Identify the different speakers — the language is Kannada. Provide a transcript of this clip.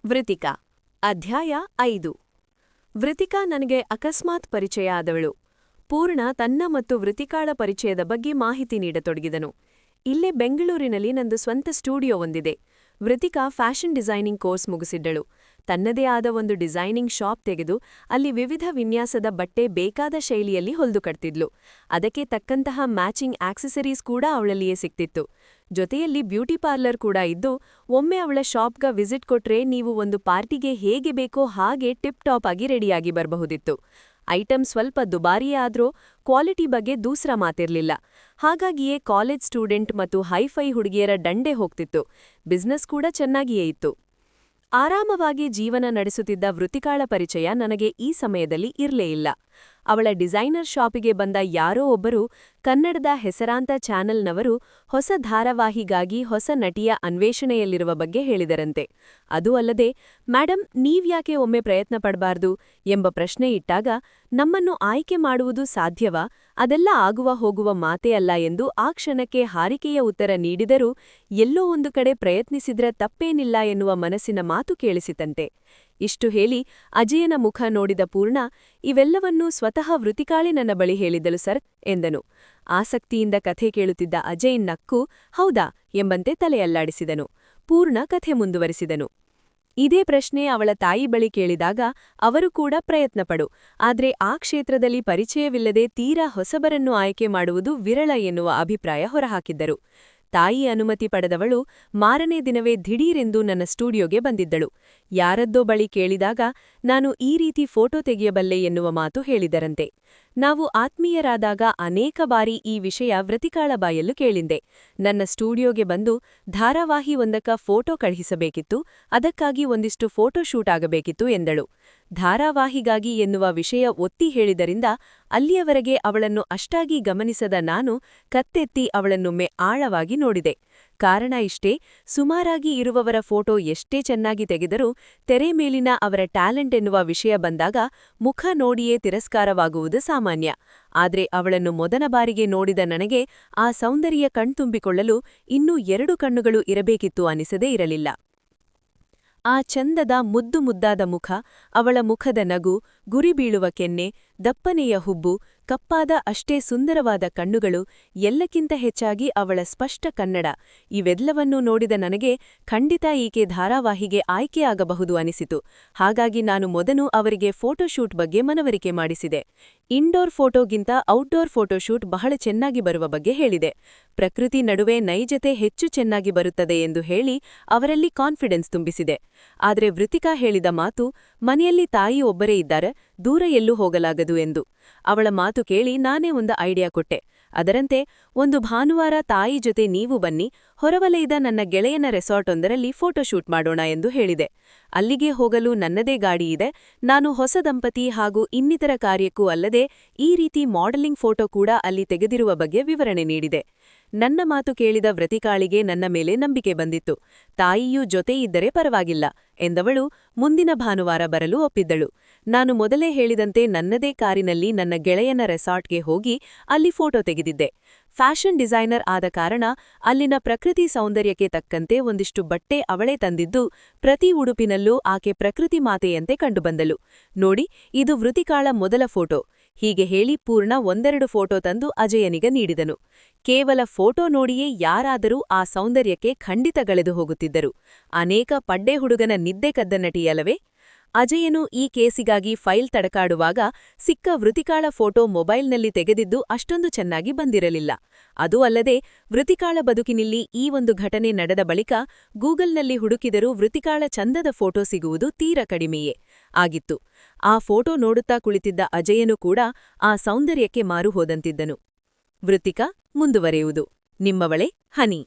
Speaker 1: ವೃತಿಕಾ ಅಧ್ಯಾಯ 5 ವೃತಿಕಾ ನನಗೆ ಅಕಸ್ಮಾತ್ ಪರಿಚಯ ಆದವಳು. ಪೂರ್ಣ ತನ್ನ ಮತ್ತು ವೃತಿಕಾಳ ಪರಿಚಯದ ಬಗ್ಗೆ ಮಾಹಿತಿ ನೀಡತೊಡಗಿದನು. ಇಲ್ಲೇ ಬೆಂಗಳೂರಿನಲ್ಲಿ ನಂದು ಸ್ವಂತ ಸ್ಟುಡಿಯೋ ಒಂದಿದೆ. ವೃತಿಕಾ ಫ್ಯಾಷನ್ ಡಿಸೈನಿಂಗ್ ಕೋರ್ಸ್ ಮುಗಿಸಿದ್ದಳು. ತನ್ನದೇ ಆದ ಒಂದು ಡಿಸೈನಿಂಗ್ ಶಾಪ್ ತೆಗೆದು ಅಲ್ಲಿ ವಿವಿಧ ವಿನ್ಯಾಸದ ಬಟ್ಟೆ ಬೇಕಾದ ಶೈಲಿಯಲ್ಲಿ ಹೊಲ್ದು ಕಟ್ತಿದ್ಲು. ಅದಕ್ಕೆ ತಕ್ಕಂತಹ ಮ್ಯಾಚಿಂಗ್ ಆಕ್ಸೆಸರೀಸ್ ಕೂಡ ಅವಳಲ್ಲಿಯೇ ಸಿಕ್ತಿತ್ತು. ಜೊತೆಯಲ್ಲಿ ಬ್ಯೂಟಿ ಪಾರ್ಲರ್ ಕೂಡ ಇದ್ದು, ಒಮ್ಮೆ ಅವಳ ಶಾಪ್ಗ ವಿಸಿಟ್ ಕೊಟ್ರೆ ನೀವು ಒಂದು ಪಾರ್ಟಿಗೆ ಹೇಗೆ ಬೇಕೋ ಹಾಗೆ ಟಿಪ್ ಟಾಪ್ ಆಗಿ ರೆಡಿಯಾಗಿ ಬರಬಹುದಿತ್ತು. ಐಟಮ್ ಸ್ವಲ್ಪ ದುಬಾರಿಯೇ ಆದ್ರೂ ಕ್ವಾಲಿಟಿ ಬಗ್ಗೆ ದೂಸ್ರ ಮಾತಿರ್ಲಿಲ್ಲ. ಹಾಗಾಗಿಯೇ ಕಾಲೇಜ್ ಸ್ಟೂಡೆಂಟ್ ಮತ್ತು ಹೈಫೈ ಹುಡುಗಿಯರ ದಂಡೆ ಹೋಗ್ತಿತ್ತು. ಬಿಸ್ನೆಸ್ ಕೂಡ ಚೆನ್ನಾಗಿಯೇ ಇತ್ತು. ಆರಾಮವಾಗಿ ಜೀವನ ನಡೆಸುತ್ತಿದ್ದ ವೃತಿಕಾಳ ಪರಿಚಯ ನನಗೆ ಈ ಸಮಯದಲ್ಲಿ ಇರ್ಲೇ ಇಲ್ಲ. ಅವಳ ಡಿಸೈನರ್ ಶಾಪಿಗೆ ಬಂದ ಯಾರೋ ಒಬ್ಬರು ಕನ್ನಡದ ಹೆಸರಾಂತ ಚಾನೆಲ್ನವರು ಹೊಸ ಧಾರಾವಾಹಿಗಾಗಿ ಹೊಸ ನಟಿಯ ಅನ್ವೇಷಣೆಯಲ್ಲಿರುವ ಬಗ್ಗೆ ಹೇಳಿದರಂತೆ. ಅದೂ ಅಲ್ಲದೆ, ಮೇಡಮ್ ನೀವ್ಯಾಕೆ ಒಮ್ಮೆ ಪ್ರಯತ್ನ ಪಡಬಾರ್ದು ಎಂಬ ಪ್ರಶ್ನೆ ಇಟ್ಟಾಗ, ನಮ್ಮನ್ನು ಆಯ್ಕೆ ಮಾಡುವುದು ಸಾಧ್ಯವಾ, ಅದೆಲ್ಲ ಆಗುವ ಹೋಗುವ ಮಾತೇ ಅಲ್ಲ ಎಂದು ಆ ಕ್ಷಣಕ್ಕೆ ಹಾರಿಕೆಯ ಉತ್ತರ ನೀಡಿದರೂ, ಎಲ್ಲೋ ಒಂದು ಕಡೆ ಪ್ರಯತ್ನಿಸಿದ್ರೆ ತಪ್ಪೇನಿಲ್ಲ ಎನ್ನುವ ಮನಸ್ಸಿನ ಮಾತು ಕೇಳಿಸಿತಂತೆ. ಇಷ್ಟು ಹೇಳಿ ಅಜಯನ ಮುಖ ನೋಡಿದ ಪೂರ್ಣ, ಇವೆಲ್ಲವನ್ನೂ ಸ್ವತಃ ವೃತಿಕಾಳೆ ನನ್ನ ಬಳಿ ಹೇಳಿದಳು ಸರ್ ಎಂದನು. ಆಸಕ್ತಿಯಿಂದ ಕಥೆ ಕೇಳುತ್ತಿದ್ದ ಅಜಯ್ ನಕ್ಕು ಹೌದಾ ಎಂಬಂತೆ ತಲೆಯಲ್ಲಾಡಿಸಿದನು. ಪೂರ್ಣ ಕಥೆ ಮುಂದುವರಿಸಿದನು. ಇದೇ ಪ್ರಶ್ನೆ ಅವಳ ತಾಯಿ ಬಳಿ ಕೇಳಿದಾಗ ಅವರು ಕೂಡ ಪ್ರಯತ್ನಪಡು, ಆದ್ರೆ ಆ ಕ್ಷೇತ್ರದಲ್ಲಿ ಪರಿಚಯವಿಲ್ಲದೆ ತೀರಾ ಹೊಸಬರನ್ನು ಆಯ್ಕೆ ಮಾಡುವುದು ವಿರಳ ಎನ್ನುವ ಅಭಿಪ್ರಾಯ ಹೊರಹಾಕಿದ್ದರು. ತಾಯಿ ಅನುಮತಿ ಪಡೆದವಳು ಮಾರನೇ ದಿನವೇ ದಿಢೀರೆಂದು ನನ್ನ ಸ್ಟುಡಿಯೋಗೆ ಬಂದಿದ್ದಳು. ಯಾರದ್ದೋ ಬಳಿ ಕೇಳಿದಾಗ ನಾನು ಈ ರೀತಿ ಫೋಟೋ ತೆಗೆಯಬಲ್ಲೆ ಎನ್ನುವ ಮಾತು ಹೇಳಿದರಂತೆ. ನಾವು ಆತ್ಮೀಯರಾದಾಗ ಅನೇಕ ಬಾರಿ ಈ ವಿಷಯ ವೃತಿಕಾಳ ಬಾಯಲ್ಲೂ ಕೇಳಿಂದೆ. ನನ್ನ ಸ್ಟುಡಿಯೋಗೆ ಬಂದು ಧಾರಾವಾಹಿ ಒಂದಕ್ಕ ಫೋಟೋ ಕಳುಹಿಸಬೇಕಿತ್ತು, ಅದಕ್ಕಾಗಿ ಒಂದಿಷ್ಟು ಫೋಟೋ ಶೂಟ್ ಆಗಬೇಕಿತ್ತು ಎಂದಳು. ಧಾರಾವಾಹಿಗಾಗಿ ಎನ್ನುವ ವಿಷಯ ಒತ್ತಿ ಹೇಳಿದರಿಂದ ಅಲ್ಲಿಯವರೆಗೆ ಅವಳನ್ನು ಅಷ್ಟಾಗಿ ಗಮನಿಸದ ನಾನು ಕತ್ತೆತ್ತಿ ಅವಳನ್ನೊಮ್ಮೆ ಆಳವಾಗಿ ನೋಡಿದೆ. ಕಾರಣ ಇಷ್ಟೇ, ಸುಮಾರಾಗಿ ಇರುವವರ ಫೋಟೋ ಎಷ್ಟೇ ಚೆನ್ನಾಗಿ ತೆಗೆದರೂ ತೆರೆ ಮೇಲಿನ ಅವರ ಟ್ಯಾಲೆಂಟ್ ಎನ್ನುವ ವಿಷಯ ಬಂದಾಗ ಮುಖ ನೋಡಿಯೇ ತಿರಸ್ಕಾರವಾಗುವುದು ಸಾಮಾನ್ಯ. ಆದ್ರೆ ಅವಳನ್ನು ಮೊದಲ ಬಾರಿಗೆ ನೋಡಿದ ನನಗೆ ಆ ಸೌಂದರ್ಯ ಕಣ್ತುಂಬಿಕೊಳ್ಳಲು ಇನ್ನೂ 2 ಕಣ್ಣುಗಳು ಇರಬೇಕಿತ್ತು ಅನಿಸದೇ ಇರಲಿಲ್ಲ. ಆ ಚಂದದ ಮುದ್ದು ಮುದ್ದಾದ ಮುಖ, ಅವಳ ಮುಖದ ನಗು, ಗುರಿ ಬೀಳುವ ಕೆನ್ನೆ, ದಪ್ಪನೆಯ ಹುಬ್ಬು, ಕಪ್ಪಾದ ಅಷ್ಟೇ ಸುಂದರವಾದ ಕಣ್ಣುಗಳು, ಎಲ್ಲಕ್ಕಿಂತ ಹೆಚ್ಚಾಗಿ ಅವಳ ಸ್ಪಷ್ಟ ಕನ್ನಡ, ಇವೆಲ್ಲವನ್ನೂ ನೋಡಿದ ನನಗೆ ಖಂಡಿತ ಈಕೆ ಧಾರಾವಾಹಿಗೆ ಆಯ್ಕೆಯಾಗಬಹುದು ಅನಿಸಿತು. ಹಾಗಾಗಿ ನಾನು ಮೊದಲು ಅವರಿಗೆ ಫೋಟೋಶೂಟ್ ಬಗ್ಗೆ ಮನವರಿಕೆ ಮಾಡಿಸಿದೆ. ಇಂಡೋರ್ ಫೋಟೋಗಿಂತ ಔಟ್ಡೋರ್ ಫೋಟೋಶೂಟ್ ಬಹಳ ಚೆನ್ನಾಗಿ ಬರುವ ಬಗ್ಗೆ ಹೇಳಿದೆ. ಪ್ರಕೃತಿ ನಡುವೆ ನೈಜತೆ ಹೆಚ್ಚು ಚೆನ್ನಾಗಿ ಬರುತ್ತದೆ ಎಂದು ಹೇಳಿ ಅವರಲ್ಲಿ ಕಾನ್ಫಿಡೆನ್ಸ್ ತುಂಬಿಸಿದೆ. ಆದ್ರೆ ವೃತಿಕಾ ಹೇಳಿದ ಮಾತು, ಮನೆಯಲ್ಲಿ ತಾಯಿ ಒಬ್ಬರೇ ಇದ್ದಾರೆ, ದೂರ ಎಲ್ಲೂ ಹೋಗಲಾಗದು ಎಂದು. ಅವಳ ಮಾತು ಕೇಳಿ ನಾನೇ ಒಂದು ಐಡಿಯಾ ಕೊಟ್ಟೆ. ಅದರಂತೆ ಒಂದು ಭಾನುವಾರ ತಾಯಿ ಜೊತೆ ನೀವು ಬನ್ನಿ, ಹೊರವಲಯದ ನನ್ನ ಗೆಳೆಯನ ರೆಸಾರ್ಟೊಂದರಲ್ಲಿ ಫೋಟೋಶೂಟ್ ಮಾಡೋಣ ಎಂದು ಹೇಳಿದೆ. ಅಲ್ಲಿಗೆ ಹೋಗಲು ನನ್ನದೇ ಗಾಡಿ ಇದೆ. ನಾನು ಹೊಸ ದಂಪತಿ ಹಾಗೂ ಇನ್ನಿತರ ಕಾರ್ಯಕ್ಕೂ ಅಲ್ಲದೆ ಈ ರೀತಿ ಮಾಡೆಲಿಂಗ್ ಫೋಟೋ ಕೂಡ ಅಲ್ಲಿ ತೆಗೆದಿರುವ ಬಗ್ಗೆ ವಿವರಣೆ ನೀಡಿದೆ. ನನ್ನ ಮಾತು ಕೇಳಿದ ವೃತಿಕಾಳಿಗೆ ನನ್ನ ಮೇಲೆ ನಂಬಿಕೆ ಬಂದಿತ್ತು. ತಾಯಿಯೂ ಜೊತೆ ಇದ್ದರೆ ಪರವಾಗಿಲ್ಲ ಎಂದವಳು ಮುಂದಿನ ಭಾನುವಾರ ಬರಲು ಒಪ್ಪಿದ್ದಳು. ನಾನು ಮೊದಲೇ ಹೇಳಿದಂತೆ ನನ್ನದೇ ಕಾರಿನಲ್ಲಿ ನನ್ನ ಗೆಳೆಯನ ರೆಸಾರ್ಟ್ಗೆ ಹೋಗಿ ಅಲ್ಲಿ ಫೋಟೋ ತೆಗೆದಿದ್ದೆ. ಫ್ಯಾಷನ್ ಡಿಸೈನರ್ ಆದ ಕಾರಣ ಅಲ್ಲಿನ ಪ್ರಕೃತಿ ಸೌಂದರ್ಯಕ್ಕೆ ತಕ್ಕಂತೆ ಒಂದಿಷ್ಟು ಬಟ್ಟೆ ಅವಳೇ ತಂದಿದ್ದು, ಪ್ರತಿ ಉಡುಪಿನಲ್ಲೂ ಆಕೆ ಪ್ರಕೃತಿ ಮಾತೆಯಂತೆ ಕಂಡುಬಂದಳು. ನೋಡಿ, ಇದು ವೃತಿಕಾಳ ಮೊದಲ ಫೋಟೋ. ಹೀಗೆ ಹೇಳಿ ಪೂರ್ಣ 1-2 ಫೋಟೋ ತಂದು ಅಜಯನಿಗೆ ನೀಡಿದನು. ಕೇವಲ ಫೋಟೋ ನೋಡಿಯೇ ಯಾರಾದರೂ ಆ ಸೌಂದರ್ಯಕ್ಕೆ ಖಂಡಿತ ಗಳೆದು ಹೋಗುತ್ತಿದ್ದರು. ಅನೇಕ ಪಡ್ಡೆ ಹುಡುಗನ ನಿದ್ದೆ ಕದ್ದ ನಟಿಯಲ್ಲವೇ? ಅಜಯನು ಈ ಕೇಸಿಗಾಗಿ ಫೈಲ್ ತಡಕಾಡುವಾಗ ಸಿಕ್ಕ ವೃತಿಕಾಳ ಫೋಟೋ ಮೊಬೈಲ್ನಲ್ಲಿ ತೆಗೆದಿದ್ದು ಅಷ್ಟೊಂದು ಚೆನ್ನಾಗಿ ಬಂದಿರಲಿಲ್ಲ. ಅದೂ ಅಲ್ಲದೆ ವೃತಿಕಾಳ ಬದುಕಿನಲ್ಲಿ ಈ ಒಂದು ಘಟನೆ ನಡೆದ ಬಳಿಕ ಗೂಗಲ್ನಲ್ಲಿ ಹುಡುಕಿದರೂ ವೃತಿಕಾಳ ಚಂದದ ಫೋಟೋ ಸಿಗುವುದು ತೀರ ಕಡಿಮೆಯೇ ಆಗಿತ್ತು. ಆ ಫೋಟೋ ನೋಡುತ್ತಾ ಕುಳಿತಿದ್ದ ಅಜಯನು ಕೂಡ ಆ ಸೌಂದರ್ಯಕ್ಕೆ ಮಾರು ಹೋದಂತಿದ್ದನು. ವೃತಿಕಾ ಮುಂದುವರೆಯುವುದು. ನಿಮ್ಮವಳೆ ಹನಿ.